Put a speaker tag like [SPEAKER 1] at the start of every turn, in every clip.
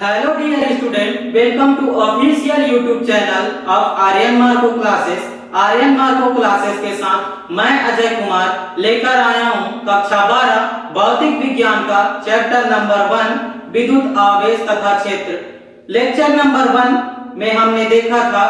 [SPEAKER 1] Hello dear student, welcome to official YouTube channel of Aryan Marco classes. Aryan Marco classes के साथ मैं अजय कुमार लेकर आया हूं कक्षा 12 भौतिक विज्ञान का चैप्टर नंबर 1 विद्युत आवेश तथा क्षेत्र। लेक्चर नंबर 1 में हमने देखा था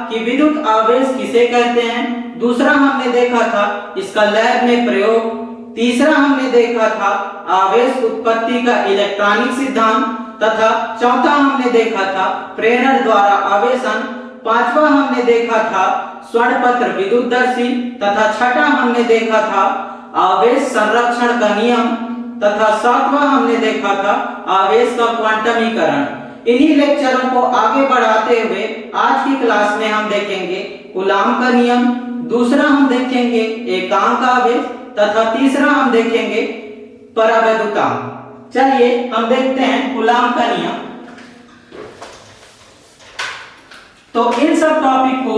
[SPEAKER 1] कि विद्युत आवेश किसे कहते हैं। दूसरा हमने देखा था इसका लैब में प्रयोग। तीसरा हमने देखा था आवेश उत्पत्ति का इलेक्ट्रॉनिक सिद्धांत तथा चौथा हमने देखा था प्रेरण द्वारा आवेशन। पांचवा हमने देखा था स्वर्णपत्र विद्युतदर्शी तथा छठा हमने देखा था आवेश संरक्षण का नियम तथा सातवां हमने देखा था आवेश का क्वांटमीकरण। इन्हीं लेक्चरों को आगे बढ़ाते हुए आज की क्लास में हम देखेंगे कूलाम का नियम, दूसरा हम देखेंगे एकांक आवेश तथा तीसरा हम देखेंगे परावैद्युतांक। चलिए हम देखते हैं कूलाम का नियम। तो इन सब टॉपिक को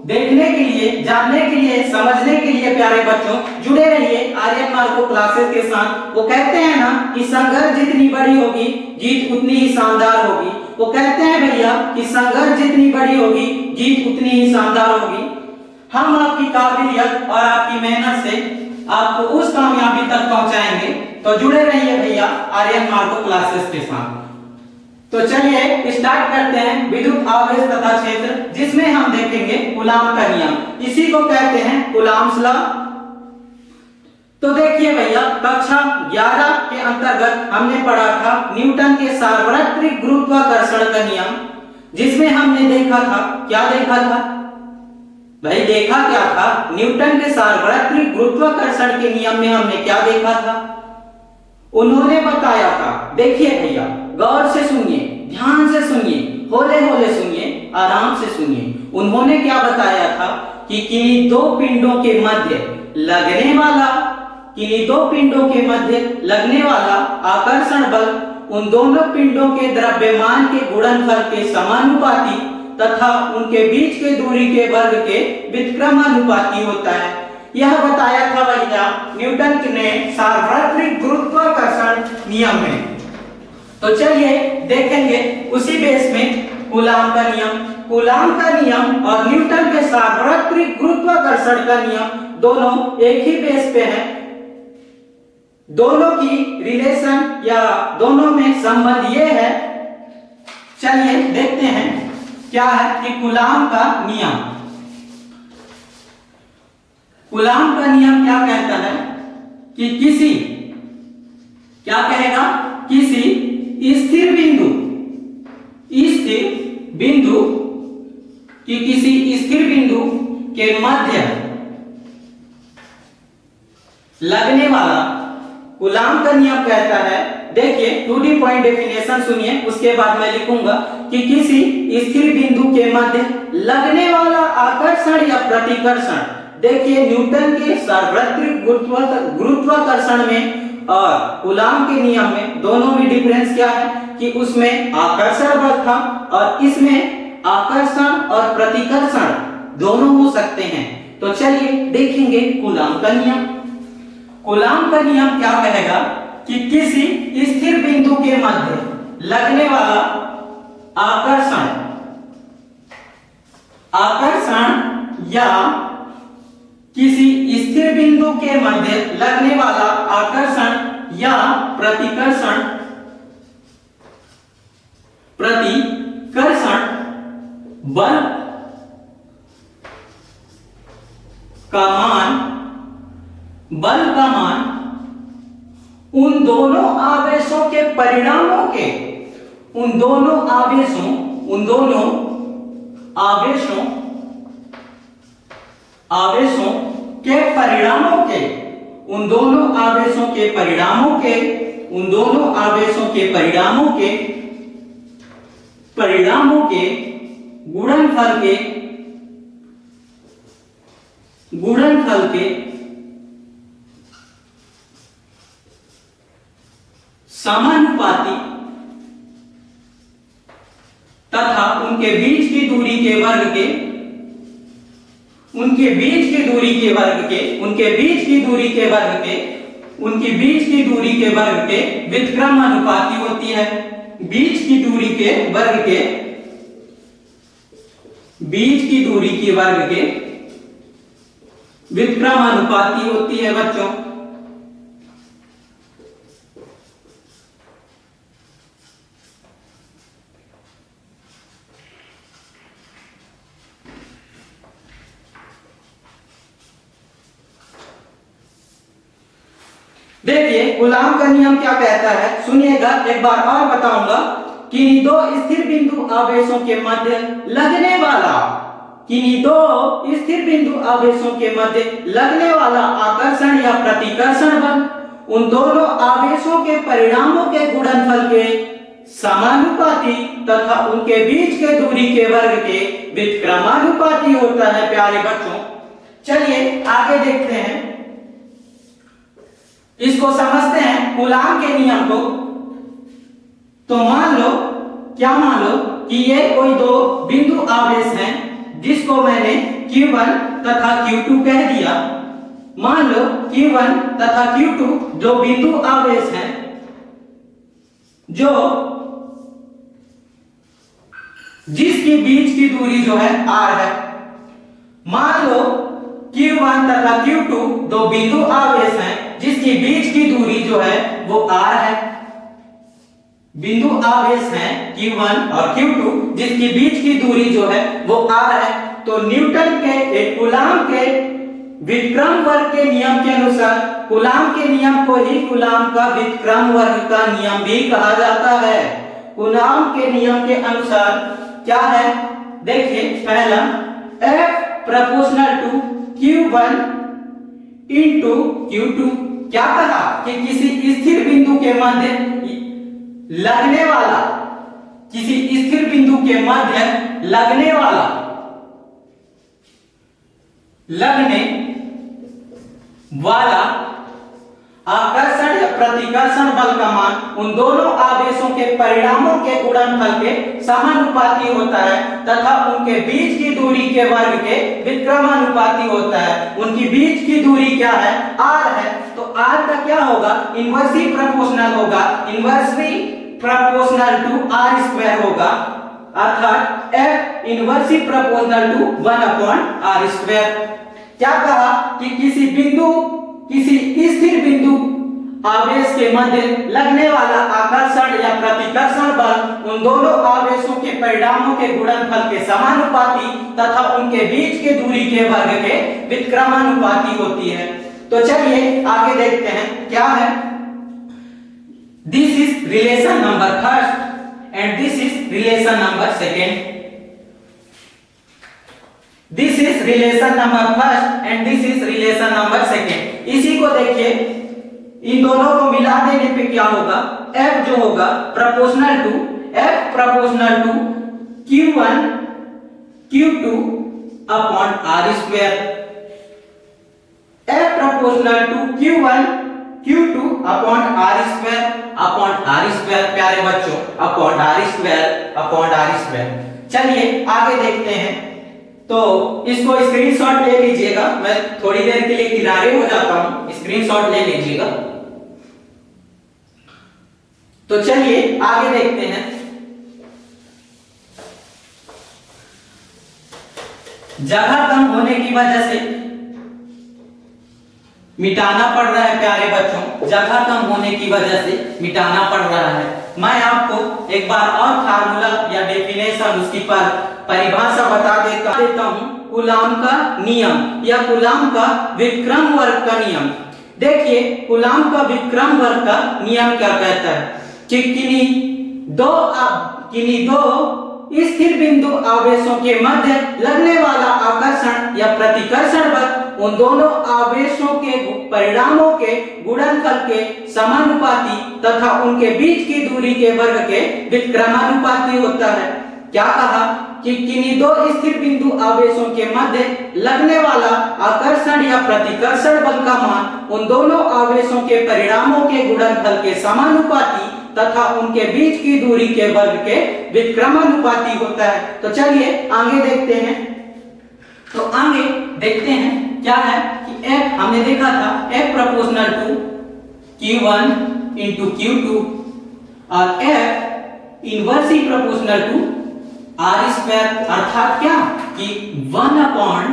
[SPEAKER 1] देखने के लिए, जानने के लिए, समझने के लिए प्यारे बच्चों जुड़े रहिए आर्यन मार्को क्लासेस के साथ। वो कहते हैं ना कि संघर्ष जितनी बड़ी होगी जीत उतनी ही शानदार होगी। वो कहते हैं भैया कि संघर्ष जितनी बड़ी होगी जीत उतनी ही शानदार होगी। हम आपकी काबिलियत और आपकी मेहनत से आपको उस कामयाबी तक पहुंचाएंगे। तो जुड़े रहिए भैया आर्यन मार्को क्लासेस के साथ। तो चलिए स्टार्ट करते हैं विद्युत आवेश तथा क्षेत्र, जिसमें हम देखेंगे कूलाम का नियम। इसी को कहते हैं कूलाम्स लॉ। तो देखिए भैया कक्षा 11 के अंतर्गत हमने पढ़ा था न्यूटन के सार्वत्रिक गुरुत्वाकर्षण का नियम, जिसमें हमने देखा था, क्या देखा था भाई, देखा क्या था, न्यूटन के सार्वत्रिक गुरुत्वाकर्षण के नियम में हमने क्या देखा था। उन्होंने बताया था, देखिए भैया गौर से सुनिए, ध्यान से सुनिए, होले होले सुनिए, आराम से सुनिए। उन्होंने क्या बताया था कि किन्हीं दो पिंडों के मध्य लगने वाला आकर्षण बल उन दोनों पिंडों के द्रव्यमान के गुणनफल के समानुपाती तथा उनके बीच के दूरी के वर्ग के व्युत्क्रमानुपाती होता है। यह बताया था भैया न्यूटन ने सार्वत्रिक गुरुत्वाकर्षण नियम में। तो चलिए देखेंगे उसी बेस में कूलाम का नियम। कूलाम का नियम और न्यूटन के सार्वत्रिक गुरुत्वाकर्षण का नियम दोनों एक ही बेस पे हैं। दोनों की रिलेशन या दोनों में संबंध ये है। चलिए देखते हैं क्या है कि कूलाम का नियम। कूलाम का नियम क्या कहता है कि क्या कहेगा, किसी स्थिर बिंदु के मध्य लगने वाला, कूलाम का नियम कहता है, देखिए 2D पॉइंट डेफिनेशन सुनिए, उसके बाद मैं लिखूंगा कि किसी स्थिर बिंदु के मध्य लगने वाला आकर्षण या प्रतिकर्षण। देखिए न्यूटन के सार्वत्रिक गुरुत्वाकर्षण में और कूलाम के नियम में दोनों में डिफरेंस क्या है कि उसमें आकर्षण बल था और इसमें आकर्षण और प्रतिकर्षण दोनों हो सकते हैं। तो चलिए देखेंगे कूलाम का नियम। कूलाम का नियम क्या कहेगा कि किसी स्थिर बिंदु के मध्य लगने वाला आकर्षण या किसी स्थिर बिंदु के मध्य लगने वाला आकर्षण या प्रतिकर्षण बल का मान उन दोनों आवेशों के परिणामों के उन दोनों आवेशों के परिणामों के गुणनफल के समानुपाती तथा उनके बीच की दूरी के वर्ग के व्युत्क्रमानुपाती होती है। बीच की दूरी के वर्ग के, बीच की दूरी के वर्ग के व्युत्क्रमानुपाती होती है बच्चों। देखिए कूलाम का नियम क्या कहता है, सुनिएगा एक बार और बताऊंगा। किन्हीं दो स्थिर बिंदु आवेशों के मध्य लगने वाला, किन्हीं दो स्थिर बिंदु आवेशों के मध्य लगने वाला आकर्षण या प्रतिकर्षण बल उन दोनों आवेशों के परिणामों के गुणनफल के समानुपाती तथा उनके बीच के दूरी के वर्ग के व्युत्क्रमानुपाती होता है प्यारे बच्चों। चलिए आगे देखते हैं, इसको समझते हैं कूलाम के नियम को। तो मान लो, क्या मान लो कि ये कोई दो बिंदु आवेश हैं जिसको मैंने Q1 तथा Q2 कह दिया। मान लो Q1 तथा Q2 दो बिंदु आवेश हैं जो जिसकी बीच की दूरी जो है r है। मान लो Q1 तथा Q2 दो बिंदु आवेश हैं जिसकी बीच की दूरी जो है वो r है। बिंदु आवेश हैं Q1 और Q2 जिसकी बीच की दूरी जो है वो r है। तो न्यूटन के कूलाम के व्युत्क्रम वर्ग के नियम के अनुसार कूलाम के नियम को ही कूलाम का व्युत्क्रम वर्ग का नियम भी कहा जाता है। कूलाम के नियम के अनुसार क्या है, देखिए पहला F proportional to Q1 into Q2। क्या कहा कि किसी स्थिर बिंदु के मध्य लगने वाला, किसी स्थिर बिंदु के मध्य लगने वाला, लगने वाला आकर्षण या प्रतिकर्षण बल का मान उन दोनों आवेशों के परिणामों के गुणनफल के समानुपाती होता है तथा उनके बीच की दूरी के वर्ग के व्युत्क्रमानुपाती होता है। उनकी बीच की दूरी क्या है, r है। तो r का क्या होगा, इनवर्सली प्रोपोर्शनल होगा, inversely proportional to r square होगा, अर्थात f inversely proportional to 1/r square. क्या कहा कि किसी बिंदु, किसी स्थिर बिंदु आवेश के मध्य लगने वाला आकर्षण या प्रतिकर्षण बल उन दोनों आवेशों के परिणामों के गुणनफल के समानुपाती तथा उनके बीच के दूरी के वर्ग के व्युत्क्रमानुपाती होती है। तो चलिए आगे देखते हैं क्या है। This is relation number first and this is relation number second. This is relation number first and this is relation number second. इसी को देखिए, इन दोनों को मिला देने पे क्या होगा, F जो होगा proportional to F proportional to Q1 Q2 upon R square. F proportional to Q1 Q2 upon R square प्यारे बच्चों, अपॉन R स्क्वायर। चलिए आगे देखते हैं। तो इसको स्क्रीनशॉट ले लीजिएगा, मैं थोड़ी देर के लिए किनारे हो जाता हूं, स्क्रीनशॉट ले लीजिएगा। तो चलिए आगे देखते हैं। जगह कम होने की वजह से मिटाना पड़ रहा है प्यारे बच्चों, जगह कम होने की वजह से मिटाना पड़ रहा है। मैं आपको एक बार और फार्मूला या डेफिनेशन, उसकी परिभाषा बता देता हूं। कूलाम का नियम या कूलाम का व्युत्क्रम वर्ग का नियम। देखिए कूलाम का व्युत्क्रम वर्ग का नियम क्या कहता है कि किन्हीं दो स्थिर बिंदु आवेशों के मध्य लगने वाला आकर्षण या प्रतिकर्षण बल उन दोनों आवेशों के परिणामों के गुणनफल के समानुपाती तथा उनके बीच की दूरी के वर्ग के व्युत्क्रमानुपाती होता है। क्या कहा कि किन्हीं दो स्थिर बिंदु आवेशों के मध्य लगने वाला आकर्षण या प्रतिकर्षण बल का मान उन दोनों आवेशों के परिणामों के गुणनफल के समानुपाती तथा उनके बीच की दूरी के वर्ग के व्युत्क्रमानुपाती होता है। तो चलिए आगे देखते हैं। तो आगे देखते हैं क्या है कि F हमने देखा था F proportional to Q1 into Q2 और F inversely proportional to R square, अर्थात क्या कि 1 अपॉन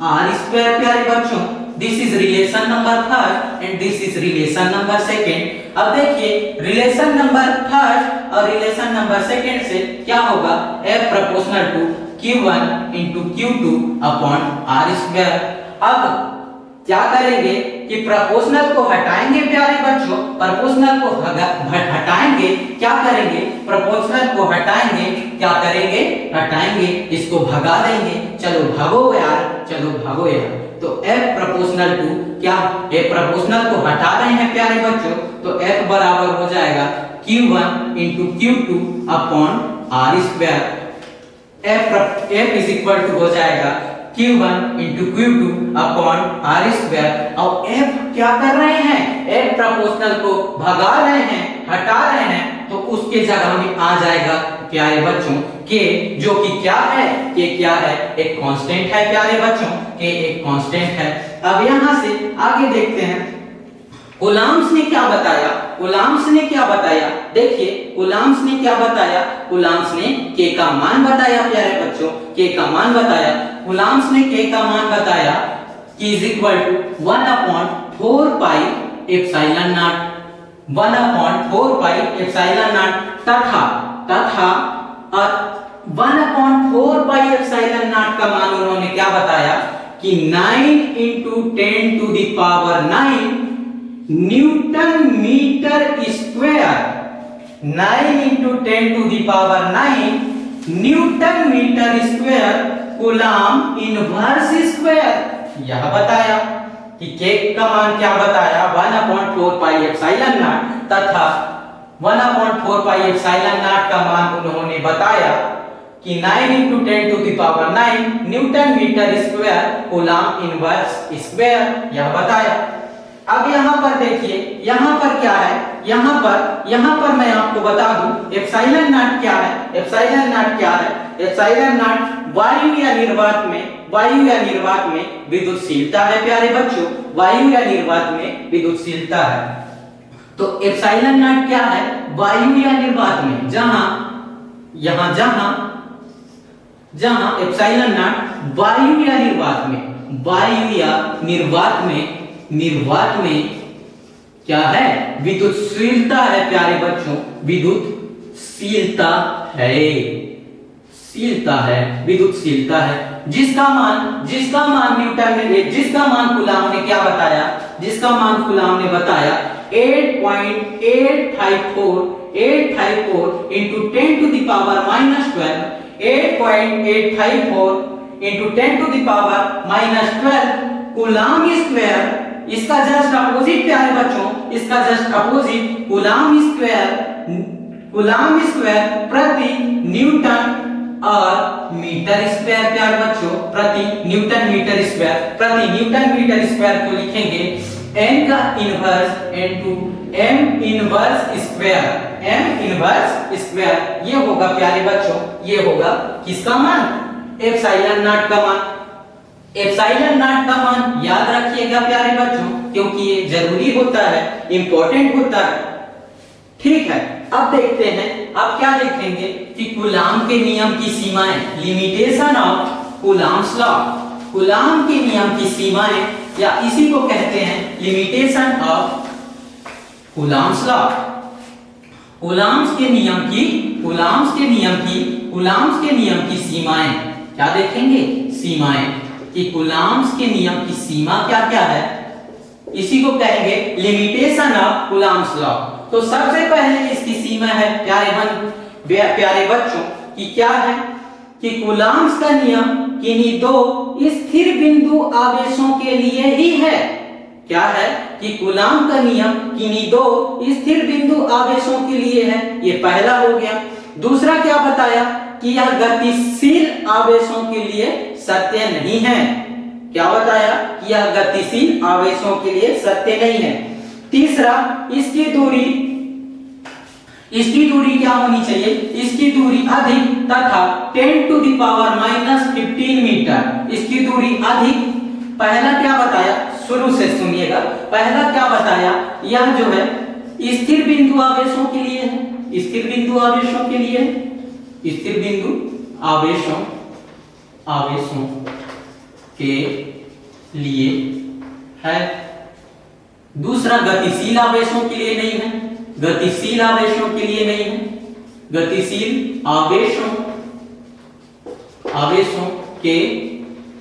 [SPEAKER 1] आर स्क्वायर। प्यारे बच्चों, this is relation number first and this is relation number second. अब देखिए रिलेशन नंबर फर्स्ट और रिलेशन नंबर सेकेंड से क्या होगा, F proportional to Q1 into Q2 upon R square. अब क्या करेंगे कि प्रोपोर्शनल को हटाएंगे प्यारे बच्चों, प्रोपोर्शनल को हटाएंगे, क्या करेंगे, प्रोपोर्शनल को हटाएंगे, क्या करेंगे, हटाएंगे, इसको भगा देंगे। चलो भागो यार, चलो भागो यार। तो F प्रोपोर्शनल टू क्या, F प्रोपोर्शनल को हटा रहे हैं प्यारे बच्चों, तो F बराबर हो जाएगा Q1 into Q2 upon R square. F is equal to हो जाएगा Q1 into Q2 upon R square. और F क्या कर रहे हैं, F प्रोपोर्शनल को भगा रहे हैं, हटा रहे हैं, तो उसके जगह में आ जाएगा प्यारे बच्चों K, जो कि क्या है, K क्या है, एक कांस्टेंट है प्यारे बच्चों, K एक कांस्टेंट है। अब यहां से आगे देखते हैं कूलम्ब्स ने क्या बताया, कूलम्ब्स ने क्या बताया, देखिए कूलम्ब्स ने क्या बताया, कूलम्ब्स ने K का मान बताया प्यारे बच्चों, K का मान बताया। कूलम्ब्स ने K का मान बताया कि is equal to 1 upon 4 pi epsilon naught, 1 upon 4 pi epsilon naught, तथा 1 अपॉन 4 पाई एप्सिलॉन नॉट का मान उन्होंने क्या बताया कि 9 into 10 to the power 9 newton metre square, 9 into 10 to the power 9 newton metre square coulomb inverse square. यह बताया कि K का मान क्या बताया, 1/4 पाई एप्सिलॉन नॉट, तथा 1/4 पाई एप्सिलॉन नॉट का मान उन्होंने बताया कि 9 into 10 to the power 9 newton metre square coulomb inverse square, यह बताया। अब यहाँ पर देखिए, यहाँ पर क्या है, यहाँ पर मैं आपको बता दूं एप्सिलॉन नॉट क्या है, एप्सिलॉन नॉट क्या है, एप्सिलॉन नॉट वायु या निर्वात में विद्युतशीलता है प्यारे बच्चों, वायु या निर्वात में विद्युतशीलता है। तो एप्सिलॉन नॉट क्या है, वायु या निर्वात में, जहां एप्सिलॉन नॉट वायु या निर्वात में क्या है, विद्युतशीलता है प्यारे बच्चों, विद्युतशीलता है, जिसका मान कूलम्ब ने क्या बताया, जिसका मान कूलम्ब ने बताया 8.854 into 10 to the power minus 12, 8.854 into 10 to the power minus 12 coulomb square. इसका जस्ट अपोजिट प्यारे बच्चों, इसका जस्ट अपोजिट कूलम्ब स्क्वायर प्रति न्यूटन और मीटर स्क्वायर प्यारे बच्चों, प्रति न्यूटन मीटर स्क्वायर को लिखेंगे n का inverse into m inverse square, ये होगा प्यारे बच्चों, ये होगा किसका मान, एप्सिलॉन नॉट का मान। एप्सिलॉन नॉट का मान याद रखिएगा प्यारे बच्चों, क्योंकि ये जरूरी होता है, इंपॉर्टेंट होता है, ठीक है। अब देखते हैं, अब क्या देखेंगे कि कूलम्ब के नियम की सीमाएं, limitation of Coulomb's law, coulomb के नियम की सीमाएं, या इसी को कहते हैं limitation of Coulomb's law. Coulomb's के नियम की सीमाएं क्या देखेंगे, सीमाएं कि कूलम्ब्स के नियम की सीमा क्या क्या है, इसी को कहेंगे लिमिटेशन ऑफ कूलम्ब्स लॉ। तो सबसे पहले इसकी सीमा है प्यारे बच्चों कि क्या है कि कूलम्ब्स का नियम किन्हीं दो स्थिर बिंदु आवेशों के लिए ही है। क्या है कि कूलम्ब का नियम किन्हीं दो स्थिर बिंदु आवेशों के लिए है, ये पहला हो गया। दूसरा क्या बताया कि यह गतिशील आवेशों के लिए सत्य नहीं है, क्या बताया कि यह गतिशील आवेशों के लिए सत्य नहीं है। तीसरा, इसकी दूरी क्या होनी चाहिए, इसकी दूरी अधिक तथा 10 to the power minus 15 metre, इसकी दूरी अधिक। पहला क्या बताया, शुरू से सुनिएगा, पहला क्या बताया, यह जो है स्थिर बिंदु आवेशों के लिए है, स्थिर बिंदु आवेशों के लिए, स्थिर बिंदु आवेशों के लिए है। दूसरा गतिशील आवेशों के लिए नहीं है, गतिशील आवेशों के लिए नहीं है, गतिशील आवेशों के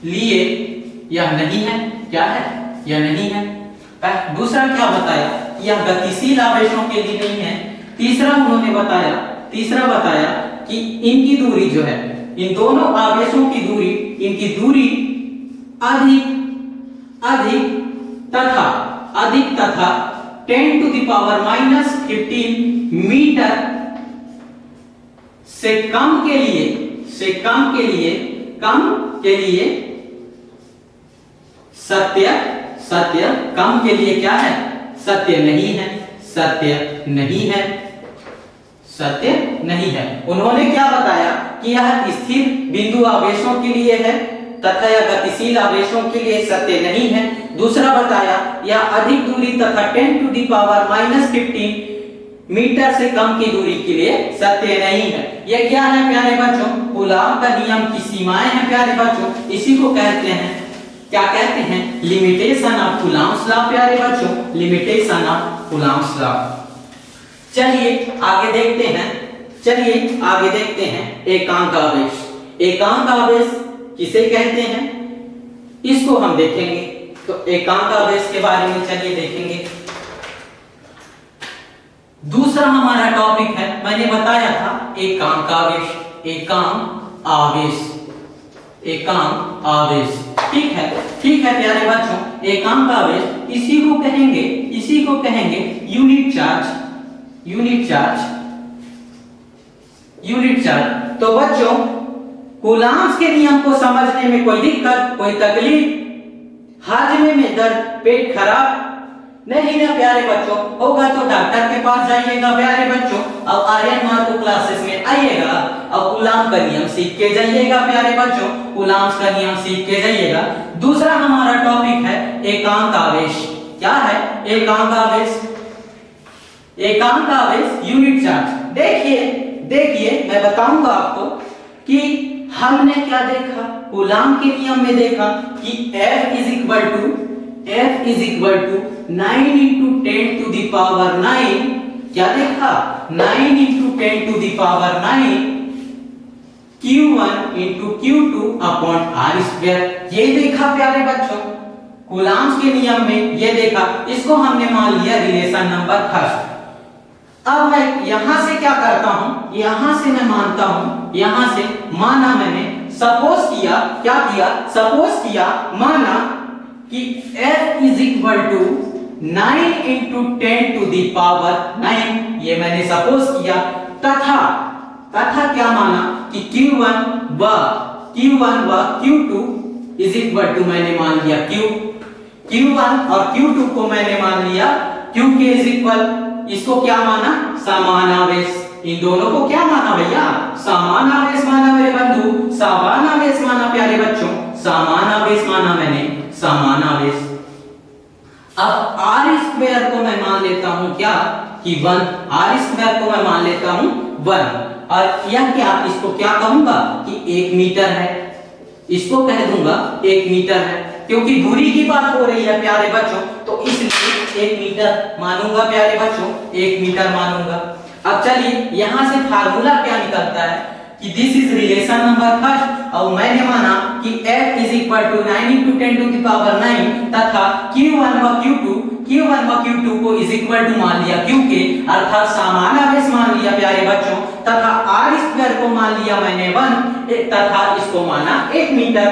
[SPEAKER 1] लिए यह नहीं है। क्या है? यह नहीं है। दूसरा क्या बताया? यह गतिशील आवेशों के लिए नहीं है। तीसरा उन्होंने बताया, कि इनकी दूरी जो है, इन दोनों आवेशों की दूरी, इनकी दूरी अधिक तथा 10 to the power -15 मीटर से कम के लिए सत्य कम के लिए क्या है? सत्य नहीं है, सत्य नहीं है। उन्होंने क्या बताया कि यह स्थिर बिंदु आवेशों के लिए है तथा यह गतिशील आवेशों के लिए सत्य नहीं है। दूसरा बताया यह अधिक दूरी तथा 10 to the power -15 मीटर से कम की दूरी के लिए सत्य नहीं है। यह क्या है प्यारे बच्चों? कूलॉम का नियम की सीमाएं हैं प्यारे बच्चों। इसी को कहते हैं, क्या कहते हैं? लिमिटेशन ऑफ कूलॉम्स लॉ प्यारे बच्चों, लिमिटेशन ऑफ कूलॉम्स लॉ। चलिए आगे देखते हैं एकांक आवेश। एकांक आवेश किसे कहते हैं, इसको हम देखेंगे। तो एकांक आवेश के बारे में चलिए देखेंगे। दूसरा हमारा टॉपिक है, मैंने बताया था एकांक आवेश, एकांक आवेश। ठीक है प्यारे बच्चों, एकांक आवेश इसी को कहेंगे यूनिट चार्ज। तो बच्चों कूलॉम्स के नियम को समझने में कोई दिक्कत, कोई तकलीफ, हाजमे में दर्द, पेट खराब नहीं ना प्यारे बच्चों? होगा तो डॉक्टर के पास जाइएगा प्यारे बच्चों। अब आर्यन मार्को क्लासेस में आइएगा और कूलॉम का नियम सीख के जाइएगा प्यारे बच्चों, कूलॉम्स का नियम सीख के जाइएगा। दूसरा हमारा टॉपिक है एकांक आवेश। क्या है? एकांक आवेश यूनिट चार्ज। देखिए मैं बताऊंगा आपको कि हमने क्या देखा, कूलॉम के नियम में देखा कि F is equal to 9 into 10 to the power 9। क्या देखा? 9 into 10 to the power 9 Q1 into Q2 upon R square। ये देखा प्यारे बच्चों कूलॉम्स के नियम में, ये देखा। इसको हमने मान लिया रिलेशन नंबर फर्स्ट। अब मैं यहां से क्या करता हूं, यहां से मैं मानता हूं, यहां से माना मैंने, सपोज किया, क्या किया? सपोज किया, माना कि F is equal to 9 into 10 to the power 9। ये मैंने सपोज किया। तथा क्या माना कि Q1 व Q2 is equal to, मैंने मान लिया Q1 और Q2 को मैंने मान लिया Q के is equal, इसको क्या माना? समान आवेश। इन दोनों को क्या माना भैया? समान आवेश माना मेरे बंधु, समान आवेश माना प्यारे बच्चों, समान आवेश माना मैंने, समान आवेश। अब R स्क्वायर को मैं मान लेता हूं क्या कि 1, R स्क्वायर को मैं मान लेता हूं 1। और यह क्या, इसको क्या कहूंगा कि 1 मीटर है, इसको कह दूंगा 1 मीटर है, क्योंकि दूरी की बात हो रही है प्यारे बच्चों, तो इसलिए 1 मीटर मानूंगा प्यारे बच्चों, 1 मीटर मानूंगा। अब चलिए यहां से फार्मूला क्या निकलता है कि this is relation number first, और मैंने माना कि F is equal to 9 into 10 to the power 9 तथा Q1 व Q2 को is equal to मान लिया Q के, अर्थात समान आवेश मान लिया प्यारे बच्चों, तथा R स्क्वायर को मान लिया मैंने 1 तथा इसको माना 1 मीटर।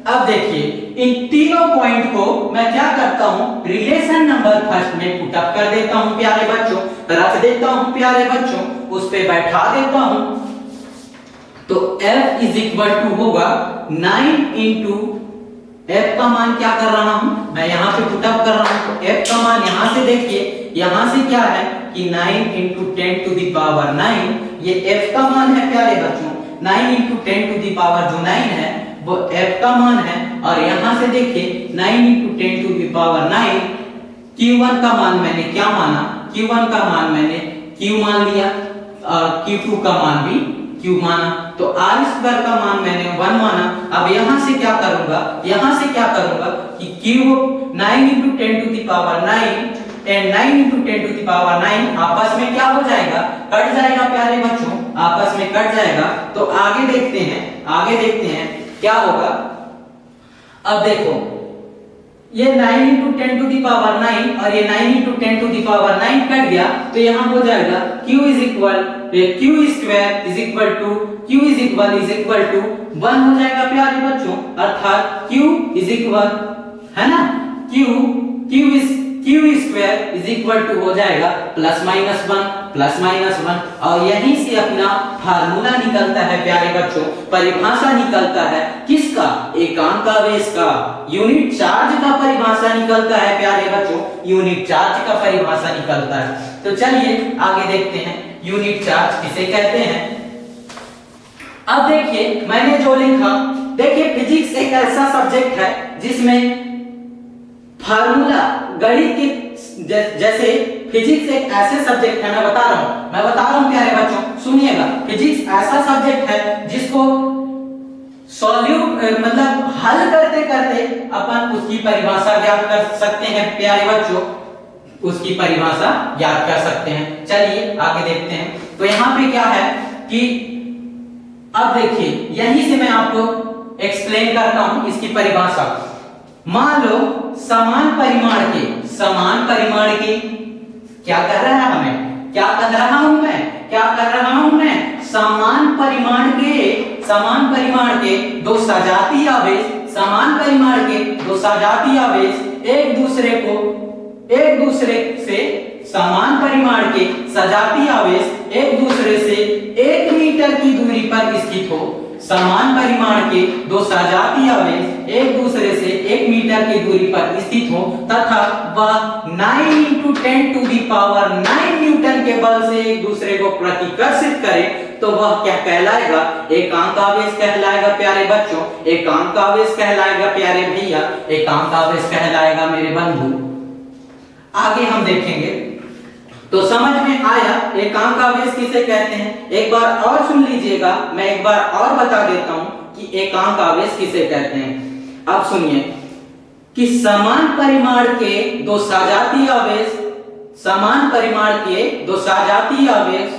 [SPEAKER 1] अब देखिए इन तीनों पॉइंट को मैं क्या करता हूं, रिलेशन नंबर फर्स्ट में पुट अप कर देता हूं प्यारे बच्चों, रख देता हूं प्यारे बच्चों, उस पे बैठा देता हूं। तो F is equal to होगा 9 into, F का मान क्या कर रहा हूं मैं, यहां पे पुट अप कर रहा हूं। तो F का मान यहां से देखिए, यहां से क्या है कि 9 into 10 to the power 9, ये F का मान है प्यारे बच्चों। 9 into 10 to the power जो 9 है वो F का मान है, और यहां से देखिए 9 into 10 to the power 9 Q1 का मान मैंने क्या माना Q1 का मान मैंने Q मान लिया और Q2 का मान भी Q माना, तो R स्क्वायर का मान मैंने 1 माना। अब यहां से क्या करूंगा, यहां से क्या करूंगा कि Q 9 × 10 to the power 9 and 9 × 10 to the power 9 आपस में क्या हो जाएगा, कट जाएगा प्यारे बच्चों, आपस में कट जाएगा। तो आगे देखते हैं, आगे देखते हैं क्या होगा। अब देखो ये 9 × 10 टू द पावर 9 और ये 9 × 10 टू द पावर 9 कट गया, तो यहां हो जाएगा Q square is equal to 1 हो जाएगा प्यारे बच्चों, अर्थात Q इज इक्वल, है ना, Q square is equal to हो जाएगा +-1 और यहीं से अपना फार्मूला निकलता है प्यारे बच्चों, परिभाषा निकलता है किसका, एकांक आवेश का, यूनिट चार्ज का परिभाषा निकलता है प्यारे बच्चों, यूनिट चार्ज का परिभाषा निकलता है। तो चलिए आगे देखते हैं यूनिट चार्ज किसे कहते हैं। अब देखिए मैंने जो लिखा, देखिए फिजिक्स एक ऐसा सब्जेक्ट है जिसमें फार्मूला गणित की जैसे फिजिक्स एक ऐसे सब्जेक्ट है, मैं बता रहा हूं प्यारे बच्चों, सुनिएगा, फिजिक्स ऐसा सब्जेक्ट है जिसको मतलब हल करते करते अपन उसकी परिभाषा ज्ञात कर सकते हैं प्यारे बच्चों, उसकी परिभाषा ज्ञात कर सकते हैं। चलिए आगे देखते हैं। तो यहाँ पे क्या है कि अब देखिए यहीं से मैं आपको एक्सप्लेन करता हूं इसकी परिभाषा। मान लो समान परिमाण के क्या कर रहा है हमें, क्या कर रहा हूं मैं, समान परिमाण के दो सजातीय आवेश एक दूसरे से समान परिमाण के सजातीय आवेश एक दूसरे से 1 मीटर की दूरी पर स्थित हो, समान परिमाण के दो सजातीय आवेश एक दूसरे से 1 मीटर की दूरी पर स्थित हो तथा वह 9 × 10 टू द पावर 9 न्यूटन के बल से एक दूसरे को प्रतिकर्षित करे, तो वह क्या कहलाएगा, एकांक आवेश कहलाएगा प्यारे बच्चों, एकांक आवेश कहलाएगा प्यारे भैया, एकांक आवेश कहलाएगा मेरे बंधु। आगे हम देखेंगे। तो समझ में आया एकांक आवेश किसे कहते हैं। एक बार और सुन लीजिएगा, मैं एक बार और बता देता हूं कि एकांक आवेश किसे कहते हैं। अब सुनिए कि समान परिमाण के दो सजातीय आवेश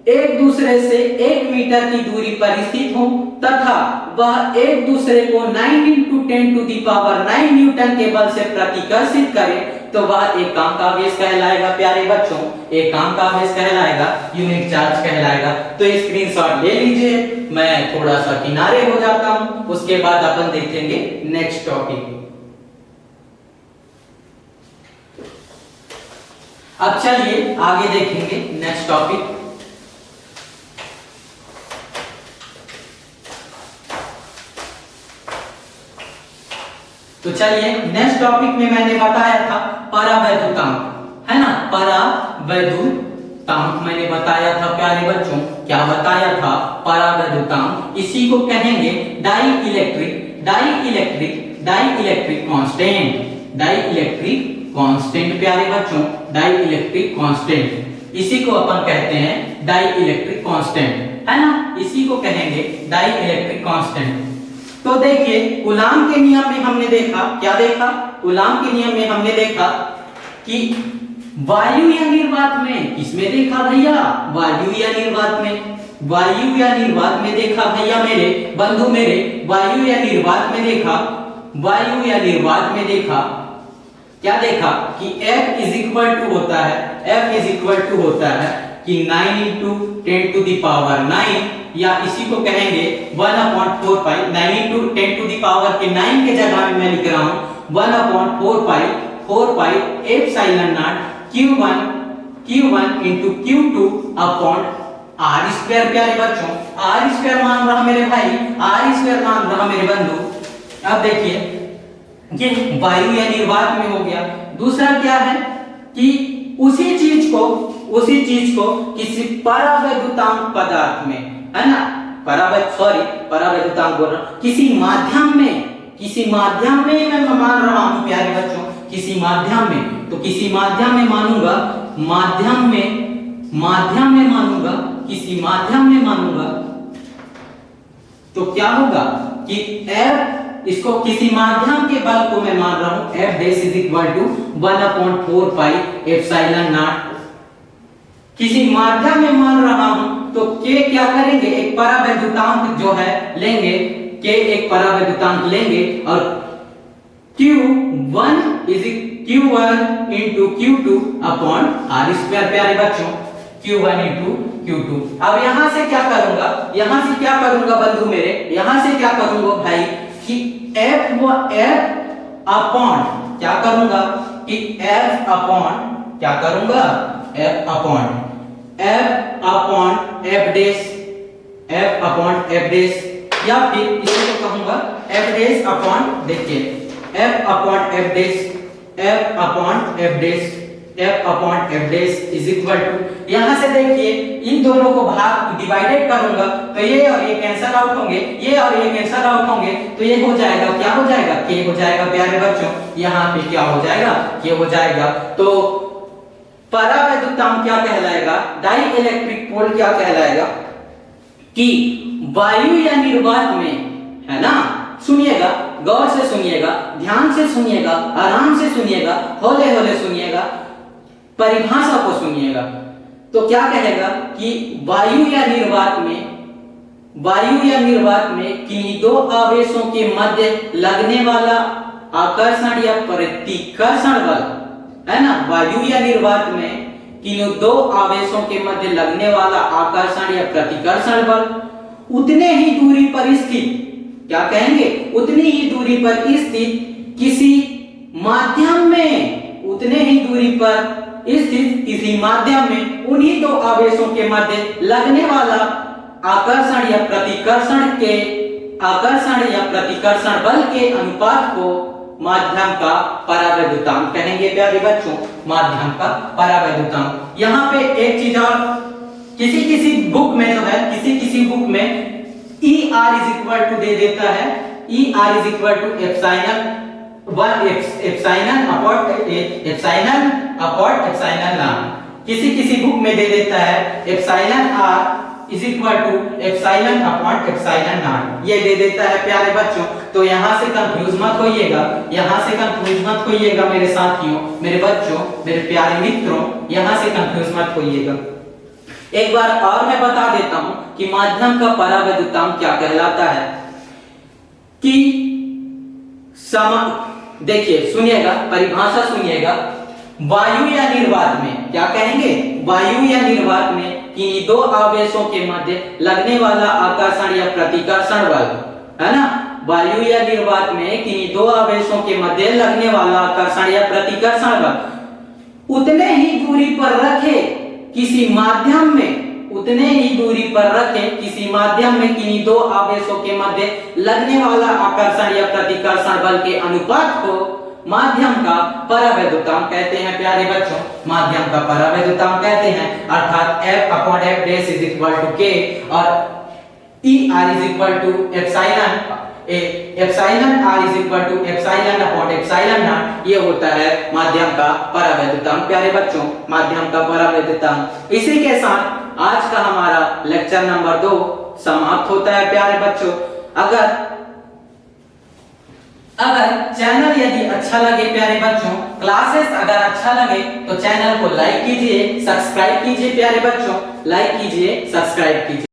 [SPEAKER 1] एक दूसरे से 1 मीटर की दूरी पर स्थित हो तथा वह एक दूसरे को 9 × 10 टू द पावर 9 न्यूटन के बल से प्रतिकर्षित करे, तो वह एकांक आवेश कहलाएगा प्यारे बच्चों, एकांक आवेश कहलाएगा, यूनिट चार्ज कहलाएगा। तो स्क्रीनशॉट ले लीजिए, मैं थोड़ा सा किनारे हो जाता हूं, उसके बाद अपन देखेंगे नेक्स्ट टॉपिक। अब चलिए आगे देखेंगे नेक्स्ट टॉपिक। तो चलिए नेक्स्ट टॉपिक में मैंने बताया था परावैद्युतांक, है ना, परावैद्युतांक मैंने बताया था प्यारे बच्चों, क्या बताया था, परावैद्युतांक, इसी को कहेंगे डाइइलेक्ट्रिक कांस्टेंट प्यारे बच्चों, डाइइलेक्ट्रिक कांस्टेंट, इसी को अपन कहते हैं डाइइलेक्ट्रिक कांस्टेंट, है ना, इसी को कहेंगे डाइइलेक्ट्रिक कांस्टेंट। तो देखिए कूलाम के नियम में हमने देखा, क्या देखा, कूलाम के नियम में हमने देखा कि वायु या निर्वात में, किसमें देखा भैया, वायु या निर्वात में, वायु या निर्वात में देखा भैया मेरे बंधु मेरे, वायु या निर्वात में देखा, वायु या निर्वात में देखा, क्या देखा कि F इज इक्वल टू होता है, F इज इक्वल टू होता है कि 9 × 10 टू द पावर 9, या इसी को कहेंगे 1/4 पाई, 9 × 10 टू द पावर के 9 के जगह में मैं लिख रहा हूं 1/4 pi epsilon not Q1 × Q2 upon R square प्यारे बच्चों, R स्क्वायर मान रहा मेरे भाई, R स्क्वायर मान रहा मेरे बंधु। अब देखिए ये वायु या निर्वात में हो गया। दूसरा क्या है कि उसी चीज को किसी परावैद्युतांक पदार्थ में, है ना, परावैद्युतांक बोल रहा हूं, किसी माध्यम में मैं मान रहा हूं प्यारे बच्चों, किसी माध्यम में, तो किसी माध्यम में मानूंगा माध्यम में मानूंगा, किसी माध्यम में मानूंगा, तो क्या होगा कि f, इसको किसी माध्यम के बल को मैं मान रहा हूं, f dash is equal to 1/4 pi epsilon naught. किसी माध्यम में मान रहा हूं तो k क्या करेंगे, एक परावैद्युतांक जो है लेंगे, k एक परावैद्युतांक लेंगे और Q1 into Q2 upon R square. प्यारे बच्चों, Q1 into Q2। अब यहां से क्या करूंगा, बंधु मेरे, यहां से क्या करूंगा भाई कि F अपॉन क्या करूंगा कि F अपॉन F डैश, या फिर इसे तो कहूंगा F डैश अपॉन, देखिए F upon F dash is equal to, यहां से देखिए इन दोनों को भाग डिवाइडेड करूंगा तो ये और ये कैंसिल आउट होंगे, ये और ये कैंसिल आउट होंगे, तो ये हो जाएगा, क्या हो जाएगा, k हो जाएगा। प्यारे बच्चों, यहां पे क्या हो जाएगा, k हो जाएगा। तो परावैद्युतांक क्या कहलाएगा, डाई इलेक्ट्रिक पोल क्या कहलाएगा कि वायु या निर्वात में, है ना, सुनिएगा, गौर से सुनिएगा, ध्यान से सुनिएगा, आराम से सुनिएगा, हौले हौले सुनिएगा, परिभाषा को सुनिएगा। तो क्या कहेगा कि वायु या निर्वात में किन्हीं दो आवेशों के मध्य लगने वाला आकर्षण या प्रतिकर्षण बल, है ना, वायु या निर्वात में किन्हीं दो आवेशों के मध्य लगने वाला आकर्षण या प्रतिकर्षण बल उतने ही दूरी पर स्थित, क्या कहेंगे, उतनी ही दूरी पर स्थित किसी माध्यम में, उतने ही दूरी पर स्थित किसी माध्यम में उन्हीं दो आवेशों के मध्य लगने वाला आकर्षण या प्रतिकर्षण बल के अनुपात को माध्यम का परावैद्युतांक कहेंगे। प्यारे बच्चों, माध्यम का परावैद्युतांक। यहाँ पे एक चीज और, किसी बुक में जो है, किसी बुक में ER इज इक्वल टू दे देता है, ER is equal to epsilon upon naught. किसी बुक में दे देता है एप्सिलॉन R is equal to epsilon upon epsilon naught, ये दे देता है। प्यारे बच्चों, तो यहां से कंफ्यूज मत होइएगा, मेरे साथियों, मेरे बच्चों, मेरे प्यारे मित्रों, यहां से कंफ्यूज मत होइएगा। एक बार और मैं बता देता हूं कि माध्यम का परावैद्युतांक क्या कहलाता है कि देखिए, सुनिएगा, परिभाषा सुनिएगा, वायु या निर्वात में, क्या कहेंगे, वायु या निर्वात में कि दो आवेशों के मध्य लगने वाला आकर्षण या प्रतिकर्षण बल, है ना, वायु या निर्वात में कि दो आवेशों के मध्य लगने वाला आकर्षण या प्रतिकर्षण बल उतने ही दूरी पर रखे किसी माध्यम में, किन्हीं दो आवेशों के मध्य लगने वाला आकर्षण या प्रतिकर्षण बल के अनुपात को माध्यम का परावैद्युतांक कहते हैं। प्यारे बच्चों, माध्यम का परावैद्युतांक कहते हैं, अर्थात F upon F dash is equal to K और ER is equal to epsilon R is equal to epsilon upon epsilon naught, ये होता है माध्यम का परावैद्युतांक। प्यारे बच्चों, माध्यम का परावैद्युतांक। इसी के साथ आज का हमारा लेक्चर नंबर 2 समाप्त होता है। प्यारे बच्चों, अगर चैनल यदि अच्छा लगे, प्यारे बच्चों, क्लासेस अगर अच्छा लगे तो चैनल को लाइक कीजिए, सब्सक्राइब कीजिए। प्यारे बच्चों, लाइक कीजिए, सब्सक्राइब कीजिए।